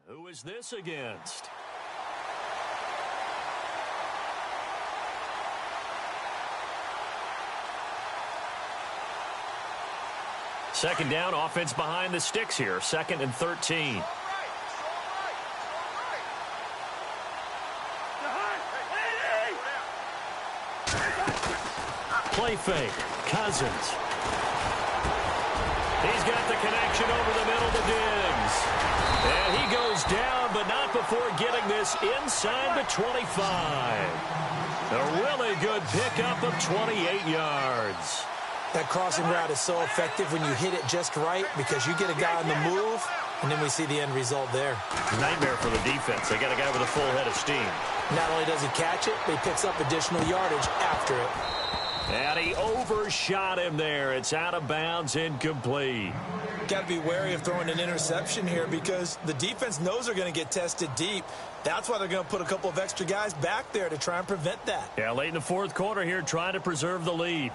Who is this against? Second down, offense behind the sticks here. 2nd and 13. Play fake. Cousins. He's got the connection over the middle to Diggs. And he goes down, but not before getting this inside the 25. A really good pickup of 28 yards. That crossing route is so effective when you hit it just right because you get a guy on the move, and then we see the end result there. Nightmare for the defense. They got a guy with a full head of steam. Not only does he catch it, but he picks up additional yardage after it. And he overshot him there. It's out of bounds, incomplete. Got to be wary of throwing an interception here because the defense knows they're going to get tested deep. That's why they're going to put a couple of extra guys back there to try and prevent that. Yeah, late in the 4th quarter here, trying to preserve the lead.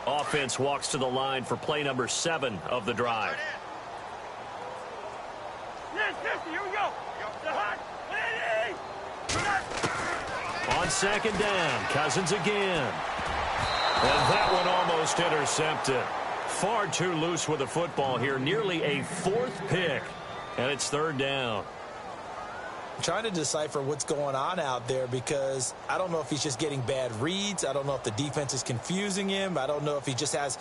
Offense walks to the line for play number 7 of the drive. Here we go. On 2nd down, Cousins again. And that one almost intercepted. Far too loose with the football here. Nearly a 4th pick. And it's 3rd down. I'm trying to decipher what's going on out there because I don't know if he's just getting bad reads. I don't know if the defense is confusing him. I don't know if he just has,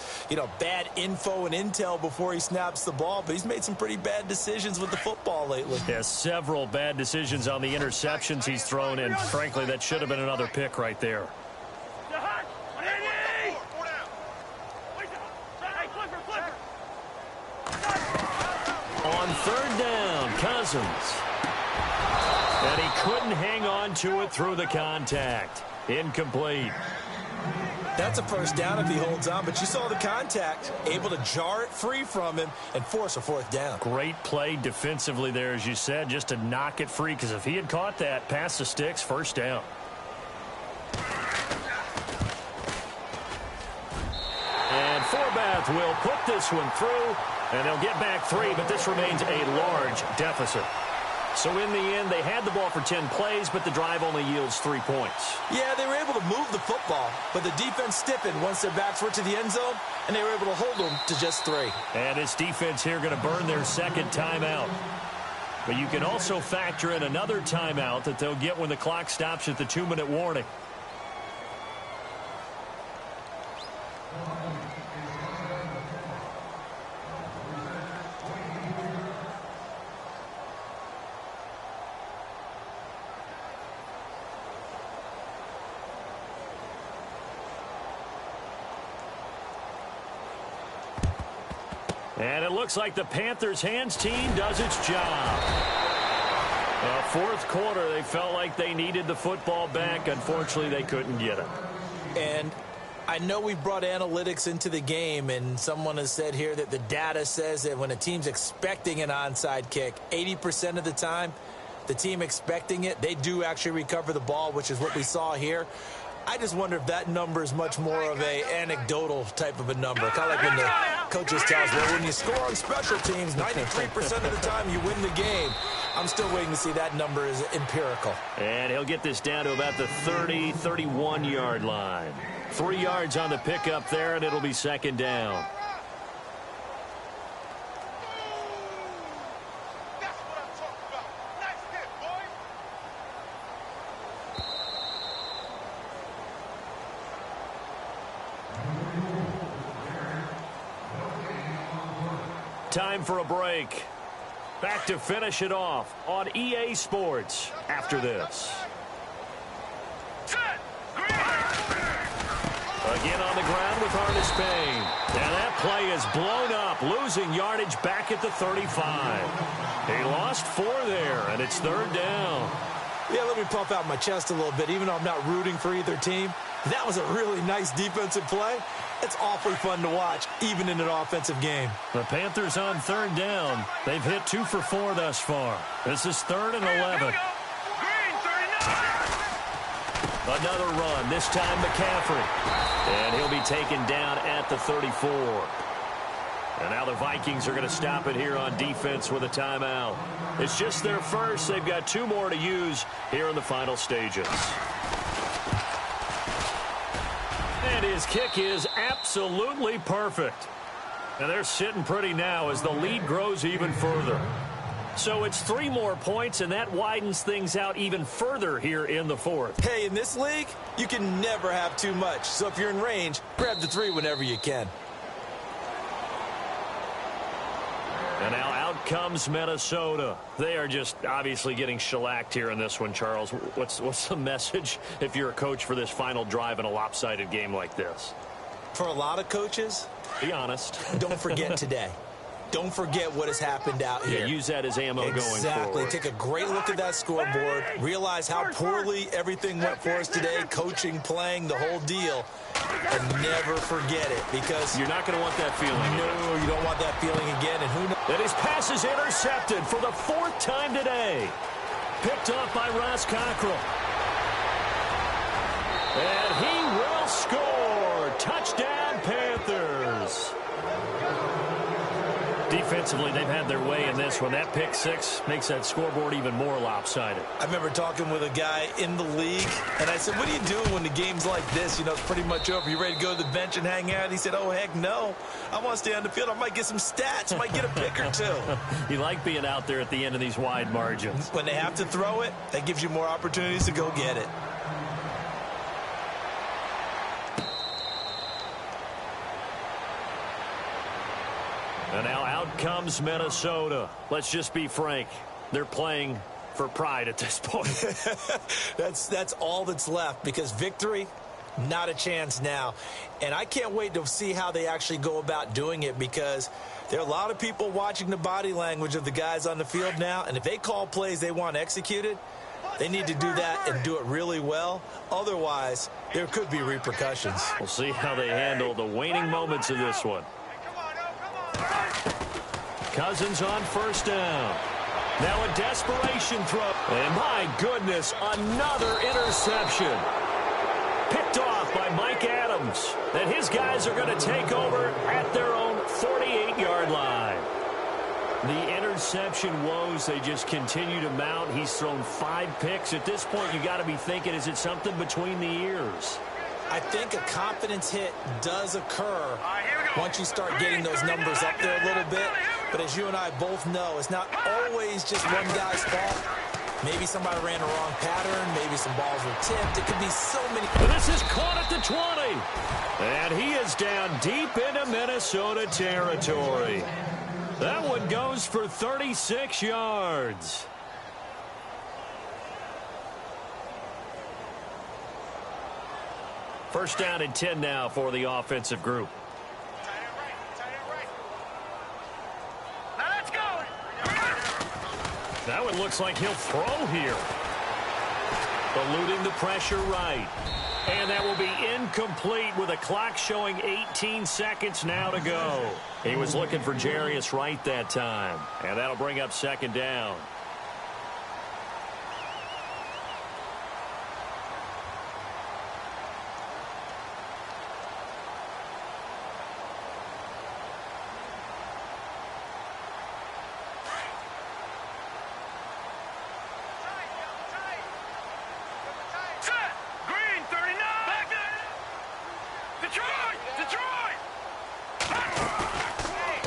bad info and intel before he snaps the ball. But he's made some pretty bad decisions with the football lately. Yeah, several bad decisions on the interceptions he's thrown. And frankly, that should have been another pick right there. On 3rd down, Cousins. And he couldn't hang on to it through the contact. Incomplete. That's a first down if he holds on, but you saw the contact, able to jar it free from him and force a 4th down. Great play defensively there, as you said, just to knock it free, because if he had caught that, past the sticks, first down. And Forbath will put this one through, and they'll get back 3, but this remains a large deficit. So in the end, they had the ball for 10 plays, but the drive only yields 3 points. Yeah, they were able to move the football, but the defense stiffened once their backs were to the end zone, and they were able to hold them to just 3. And this defense here going to burn their 2nd timeout. But you can also factor in another timeout that they'll get when the clock stops at the 2-minute warning. And it looks like the Panthers hands team does its job. 4th quarter, they felt like they needed the football back. Unfortunately, they couldn't get it. And I know we brought analytics into the game, and someone has said here that the data says that when a team's expecting an onside kick, 80% of the time, the team expecting it, they do actually recover the ball, which is what we saw here. I just wonder if that number is much more of a anecdotal type of a number. Kind of like when the coaches tell us, well, when you score on special teams, 93% of the time you win the game. I'm still waiting to see that number is empirical. And he'll get this down to about the 30, 31-yard line. 3 yards on the pickup there, and it'll be second down. Time for a break. Back to finish it off on EA Sports after this. Again on the ground with Artis Payne. And that play is blown up, losing yardage back at the 35. He lost 4 there, and it's third down. Yeah, let me puff out my chest a little bit, even though I'm not rooting for either team. That was a really nice defensive play. It's awfully fun to watch, even in an offensive game. The Panthers on third down. They've hit 2 for 4 thus far. This is 3rd and 11. Another run, this time McCaffrey. And he'll be taken down at the 34. And now the Vikings are going to stop it here on defense with a timeout. It's just their first. They've got 2 more to use here in the final stages. And his kick is absolutely perfect. And they're sitting pretty now as the lead grows even further. So it's 3 more points, and that widens things out even further here in the 4th. Hey, in this league, you can never have too much. So if you're in range, grab the 3 whenever you can. And now out comes Minnesota. They are just obviously getting shellacked here in this one, Charles. What's the message if you're a coach for this final drive in a lopsided game like this? For a lot of coaches, be honest. Don't forget today. Don't forget what has happened out here. Yeah, use that as ammo going forward. Exactly. Take a great look at that scoreboard. Realize how poorly everything went for us today. Coaching, playing, the whole deal. And never forget it, because you're not going to want that feeling. No, you don't want that feeling again. And who knows? And his pass is intercepted for the 4th time today. Picked off by Ross Cockrell. And he will score. Touchdown, Panthers. Defensively, they've had their way in this one. That pick 6 makes that scoreboard even more lopsided. I remember talking with a guy in the league, and I said, what are you doing when the game's like this? You know, it's pretty much over. You ready to go to the bench and hang out? He said, oh, heck no. I want to stay on the field. I might get some stats. I might get a pick or 2. You like being out there at the end of these wide margins. When they have to throw it, that gives you more opportunities to go get it. And now out comes Minnesota. Let's just be frank. They're playing for pride at this point. That's all that's left, because victory, not a chance now. And I can't wait to see how they actually go about doing it, because there are a lot of people watching the body language of the guys on the field now. And if they call plays they want executed, they need to do that and do it really well. Otherwise, there could be repercussions. We'll see how they handle the waning moments of this one. Cousins on first down. Now a desperation throw. And my goodness, another interception. Picked off by Mike Adams. And his guys are going to take over at their own 48-yard line. The interception woes, they just continue to mount. He's thrown 5 picks. At this point, you got to be thinking, is it something between the ears? I think a confidence hit does occur once you start getting those numbers up there a little bit. But as you and I both know, it's not always just one guy's fault. Maybe somebody ran a wrong pattern. Maybe some balls were tipped. It could be so many. This is caught at the 20. And he is down deep into Minnesota territory. That one goes for 36 yards. First down and 10 now for the offensive group. Now it looks like he'll throw here. Eluding the pressure right. And that will be incomplete with a clock showing 18 seconds now to go. He was looking for Jarius Wright that time. And that'll bring up second down.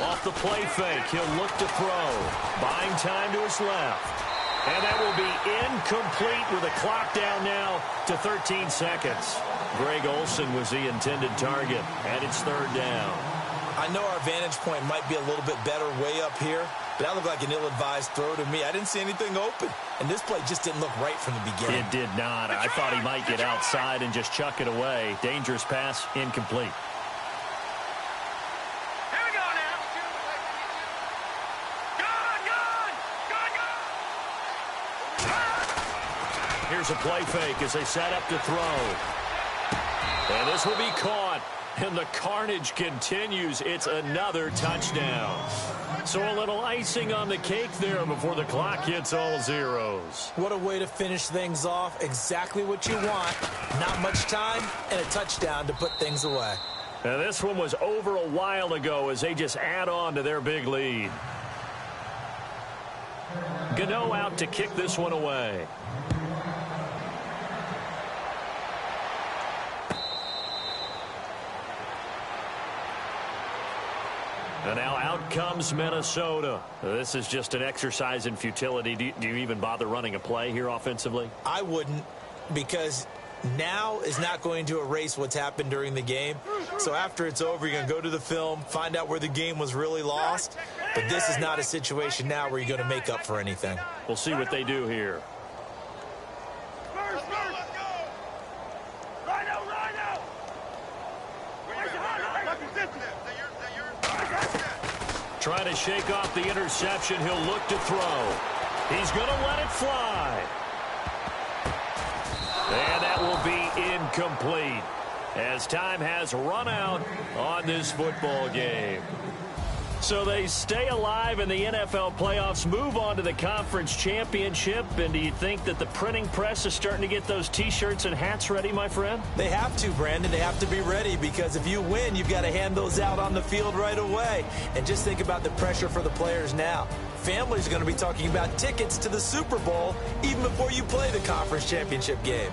Off the play fake, he'll look to throw. Buying time to his left. And that will be incomplete with the clock down now to 13 seconds. Greg Olsen was the intended target, and it's third down. I know our vantage point might be a little bit better way up here, but that looked like an ill-advised throw to me. I didn't see anything open, and this play just didn't look right from the beginning. It did not. I thought he might get outside and just chuck it away. Dangerous pass, incomplete. Here's a play fake as they set up to throw. And this will be caught. And the carnage continues. It's another touchdown. So a little icing on the cake there before the clock hits all zeros. What a way to finish things off. Exactly what you want. Not much time and a touchdown to put things away. Now this one was over a while ago as they just add on to their big lead. Gano out to kick this one away. And now out comes Minnesota. This is just an exercise in futility. Do you even bother running a play here offensively? I wouldn't, because now is not going to erase what's happened during the game. So after it's over, you're going to go to the film, find out where the game was really lost. But this is not a situation now where you're going to make up for anything. We'll see what they do here. Trying to shake off the interception. He'll look to throw. He's going to let it fly. And that will be incomplete as time has run out on this football game. So they stay alive in the NFL playoffs, move on to the conference championship. And do you think that the printing press is starting to get those T-shirts and hats ready, my friend? They have to, Brandon. They have to be ready, because if you win, you've got to hand those out on the field right away. And just think about the pressure for the players now. Families are going to be talking about tickets to the Super Bowl even before you play the conference championship game.